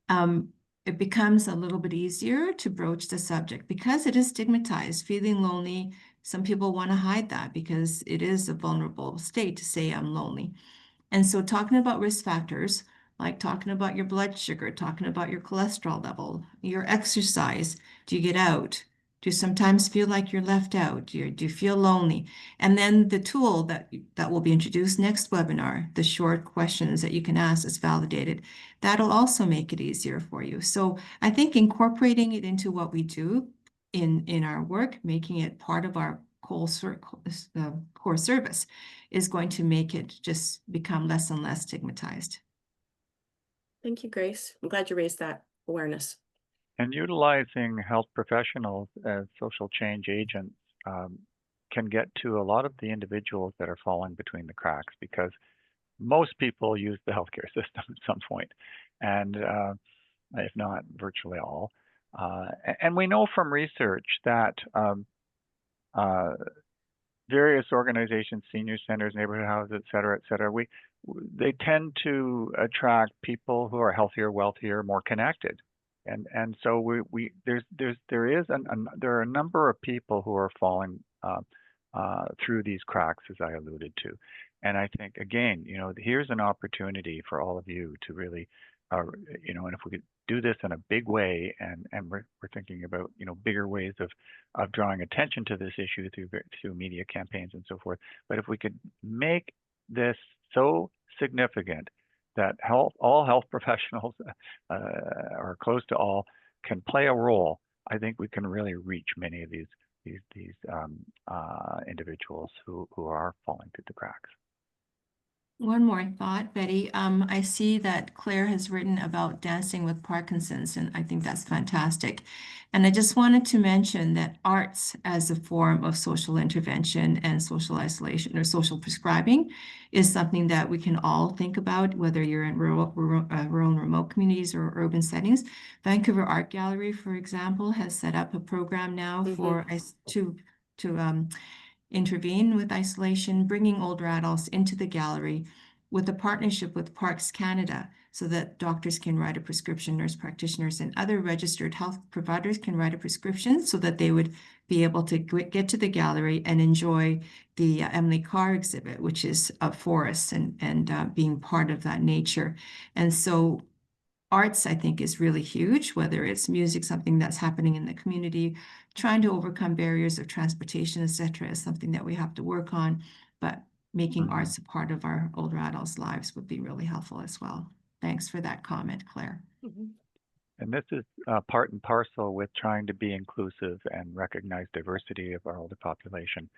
it becomes a little bit easier to broach the subject because it is stigmatized. Feeling lonely, some people want to hide that because it is a vulnerable state to say I'm lonely. And so talking about risk factors, like talking about your blood sugar, talking about your cholesterol level, your exercise, do you get out? Do you sometimes feel like you're left out? Do you feel lonely? And then the tool that will be introduced next webinar, the short questions that you can ask is validated. That'll also make it easier for you. So I think incorporating it into what we do in our work, making it part of our core service is going to make it just become less and less stigmatized. Thank you, Grace. I'm glad you raised that awareness. And utilizing health professionals as social change agents can get to a lot of the individuals that are falling between the cracks, because most people use the healthcare system at some point, and if not virtually all. And we know from research that various organizations, senior centers, neighborhood houses, et cetera, they tend to attract people who are healthier, wealthier, more connected. And so there are a number of people who are falling through these cracks, as I alluded to. And I think, again, you know, here's an opportunity for all of you to really, you know, and if we could do this in a big way, and we're thinking about, you know, bigger ways of drawing attention to this issue through media campaigns and so forth. But if we could make this so significant that all health professionals, or close to all, can play a role, I think we can really reach many of these individuals who are falling through the cracks. One more thought, Betty. I see that Claire has written about dancing with Parkinson's, and I think that's fantastic. And I just wanted to mention that arts as a form of social intervention and social isolation or social prescribing is something that we can all think about, whether you're in rural and remote communities or urban settings. Vancouver Art Gallery, for example, has set up a program now for us to intervene with isolation, bringing older adults into the gallery with a partnership with Parks Canada, so that doctors can write a prescription, nurse practitioners and other registered health providers can write a prescription, so that they would be able to get to the gallery and enjoy the Emily Carr exhibit, which is forests and being part of that nature. And so arts, I think, is really huge, whether it's music, something that's happening in the community, trying to overcome barriers of transportation, et cetera, is something that we have to work on. But making arts a part of our older adults' lives would be really helpful as well. Thanks for that comment, Claire. And this is part and parcel with trying to be inclusive and recognize diversity of our older population.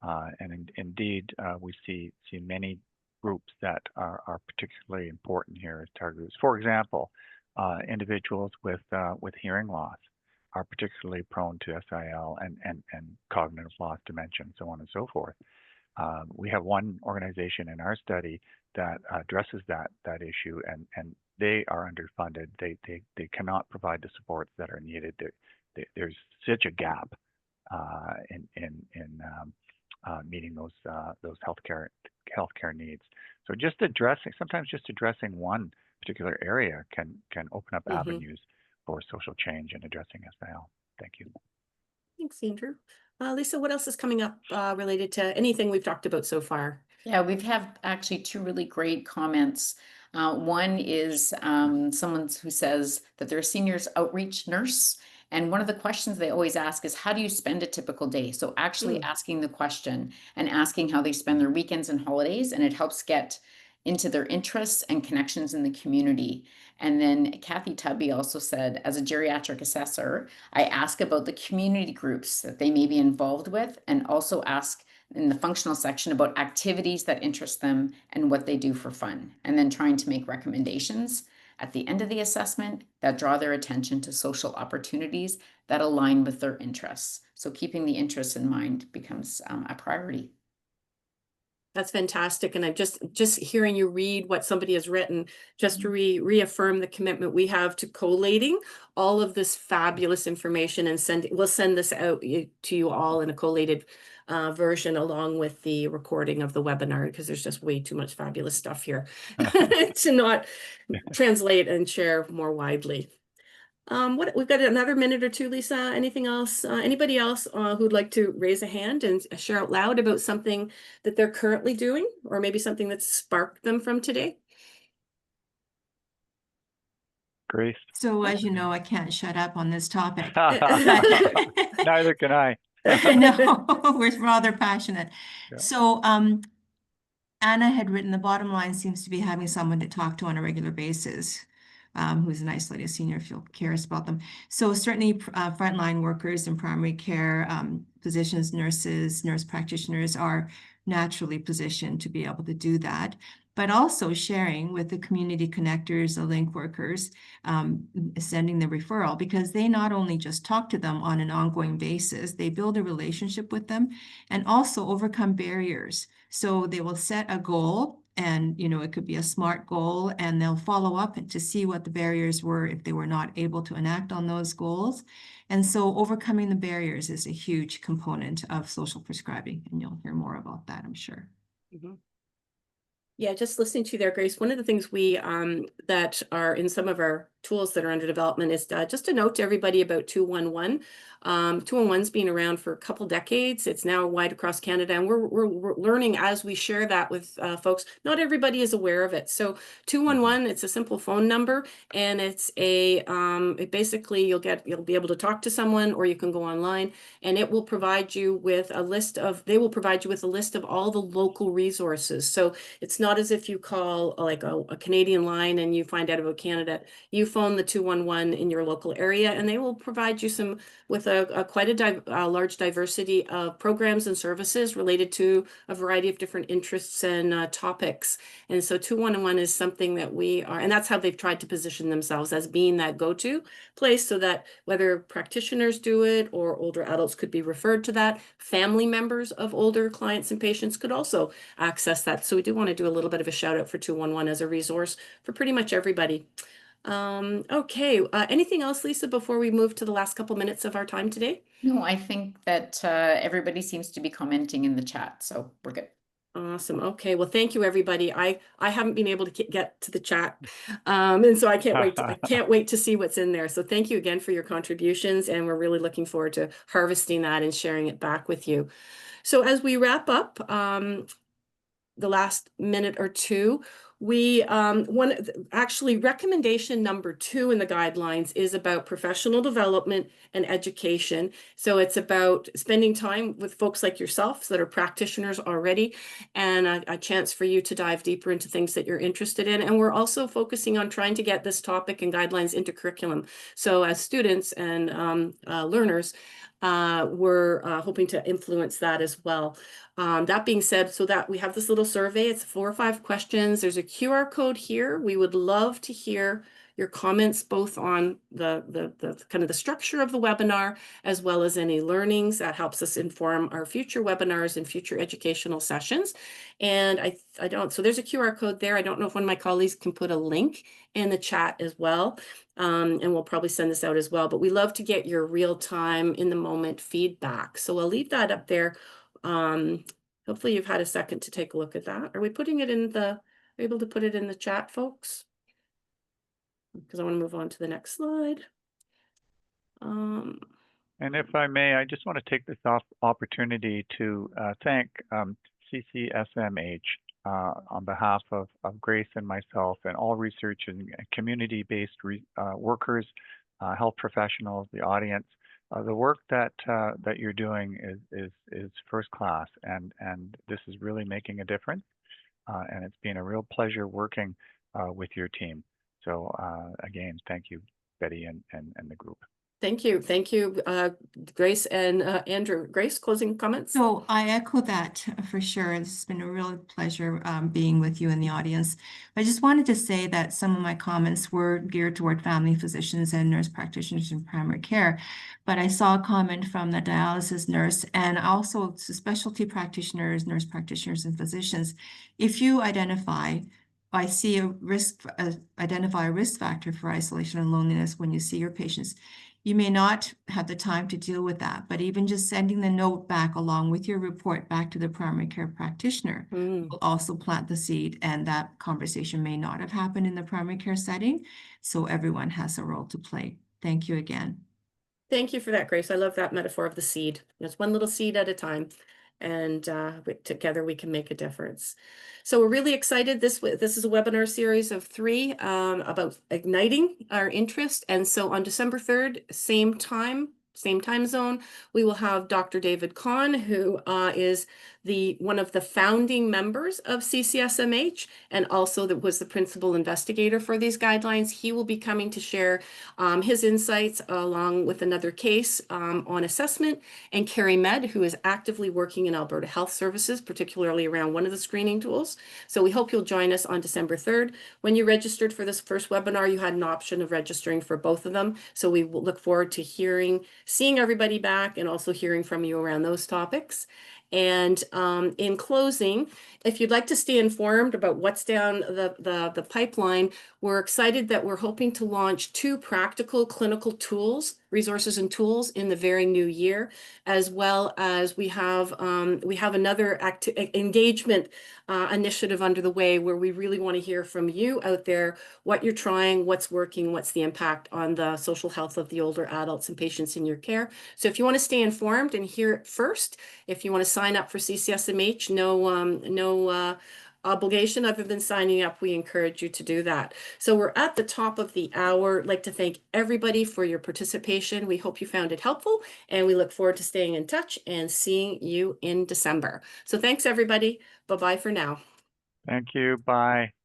And indeed, we see many groups that are particularly important here as target groups. For example, individuals with hearing loss are particularly prone to SIL and cognitive loss, dementia, and so on and so forth. We have one organization in our study that addresses that issue, and they are underfunded. They cannot provide the supports that are needed. there's such a gap in meeting those healthcare needs. So sometimes just addressing one particular area can open up avenues for social change and addressing SIL. Thank you. Thanks, Andrew. Lisa, what else is coming up related to anything we've talked about so far? Yeah, we've had actually two really great comments. One is someone who says that they're a seniors outreach nurse. And one of the questions they always ask is, how do you spend a typical day? So actually asking the question and asking how they spend their weekends and holidays, and it helps get into their interests and connections in the community. And then Kathy Tubby also said, as a geriatric assessor, I ask about the community groups that they may be involved with, and also ask in the functional section about activities that interest them and what they do for fun, and then trying to make recommendations at the end of the assessment that draw their attention to social opportunities that align with their interests. So keeping the interests in mind becomes a priority. That's fantastic. And I'm just hearing you read what somebody has written, just to reaffirm the commitment we have to collating all of this fabulous information, and we'll send this out to you all in a collated version along with the recording of the webinar, because there's just way too much fabulous stuff here to not translate and share more widely. We've got another minute or two, Lisa. Anything else? Anybody else who'd like to raise a hand and share out loud about something that they're currently doing, or maybe something that sparked them from today? Grace. So as you know, I can't shut up on this topic. Neither can I. No, we're rather passionate. Yeah. So Anna had written, the bottom line seems to be having someone to talk to on a regular basis, who's an isolated senior if you're curious about them. So certainly frontline workers in primary care, physicians, nurses, nurse practitioners are naturally positioned to be able to do that, but also sharing with the community connectors, the link workers, sending the referral, because they not only just talk to them on an ongoing basis, they build a relationship with them and also overcome barriers. So they will set a goal, and it could be a SMART goal, and they'll follow up to see what the barriers were if they were not able to enact on those goals. And so overcoming the barriers is a huge component of social prescribing, and you'll hear more about that, I'm sure. Yeah, just listening to you there, Grace, one of the things we that are in some of our tools that are under development is just a note to everybody about 211. 211's been around for a couple decades. It's now wide across Canada, and we're learning as we share that with folks. Not everybody is aware of it. So 211, it's a simple phone number, and it's basically you'll be able to talk to someone, or you can go online, and it will provide you with a list of all the local resources. So it's not as if you call like a Canadian line and you find out about Canada. You phone the 211 in your local area, and they will provide you with quite a large diversity of programs and services related to a variety of different interests and topics. And so 211 is something that we are, and that's how they've tried to position themselves, as being that go-to place, so that whether practitioners do it or older adults could be referred to that, family members of older clients and patients could also access that. So we do want to do a little bit of a shout out for 211 as a resource for pretty much everybody. Okay, anything else, Lisa, before we move to the last couple minutes of our time today? No, I think that everybody seems to be commenting in the chat, so we're good. Awesome. Okay. Well, thank you, everybody. I haven't been able to get to the chat, and so I can't wait to see what's in there. So thank you again for your contributions, and we're really looking forward to harvesting that and sharing it back with you. So as we wrap up, the last minute or two, we recommendation number 2 in the guidelines is about professional development and education. So it's about spending time with folks like yourselves that are practitioners already, and a chance for you to dive deeper into things that you're interested in. And we're also focusing on trying to get this topic and guidelines into curriculum. So as students and learners, we're hoping to influence that as well. That being said, so that we have this little survey, it's 4 or 5 questions. There's a QR code here. We would love to hear your comments both on the kind of the structure of the webinar, as well as any learnings. That helps us inform our future webinars and future educational sessions. And I don't, so there's a QR code there. I don't know if one of my colleagues can put a link in the chat as well. And we'll probably send this out as well, but we love to get your real-time, in the moment feedback. So I'll leave that up there. Hopefully you've had a second to take a look at that. Are we putting it in the, able to put it in the chat, folks? Because I want to move on to the next slide. And if I may, I just want to take this opportunity to thank CCSMH on behalf of Grace and myself and all research and community-based workers, health professionals, the audience. The work that you're doing is first class, and this is really making a difference. And it's been a real pleasure working with your team. So again, thank you, Betty and the group. Thank you, Grace and Andrew. Grace, closing comments? So I echo that for sure. It's been a real pleasure being with you in the audience. I just wanted to say that some of my comments were geared toward family physicians and nurse practitioners in primary care, but I saw a comment from the dialysis nurse and also specialty practitioners, nurse practitioners, and physicians. If you identify a risk factor for isolation and loneliness when you see your patients, you may not have the time to deal with that, but even just sending the note back along with your report back to the primary care practitioner will also plant the seed, and that conversation may not have happened in the primary care setting. So everyone has a role to play. Thank you again. Thank you for that, Grace. I love that metaphor of the seed. It's one little seed at a time, and together we can make a difference. So we're really excited. This is a webinar series of 3 about igniting our interest. And so on December 3rd, same time zone, we will have Dr. David Kahn, who is one of the founding members of CCSMH, and also was the principal investigator for these guidelines. He will be coming to share his insights along with another case on assessment, and Carrie Med, who is actively working in Alberta Health Services, particularly around one of the screening tools. So we hope you'll join us on December 3rd. When you registered for this first webinar, you had an option of registering for both of them. So we will look forward to seeing everybody back and also hearing from you around those topics. And in closing, if you'd like to stay informed about what's down the pipeline, we're excited that we're hoping to launch 2 practical clinical tools, resources and tools in the very new year, as well as we have another engagement initiative under the way where we really want to hear from you out there, what you're trying, what's working, what's the impact on the social health of the older adults and patients in your care. So if you want to stay informed and hear it first, if you want to sign up for CCSMH, no obligation other than signing up, we encourage you to do that. So we're at the top of the hour. I'd like to thank everybody for your participation. We hope you found it helpful, and we look forward to staying in touch and seeing you in December. So thanks, everybody. Bye-bye for now. Thank you. Bye.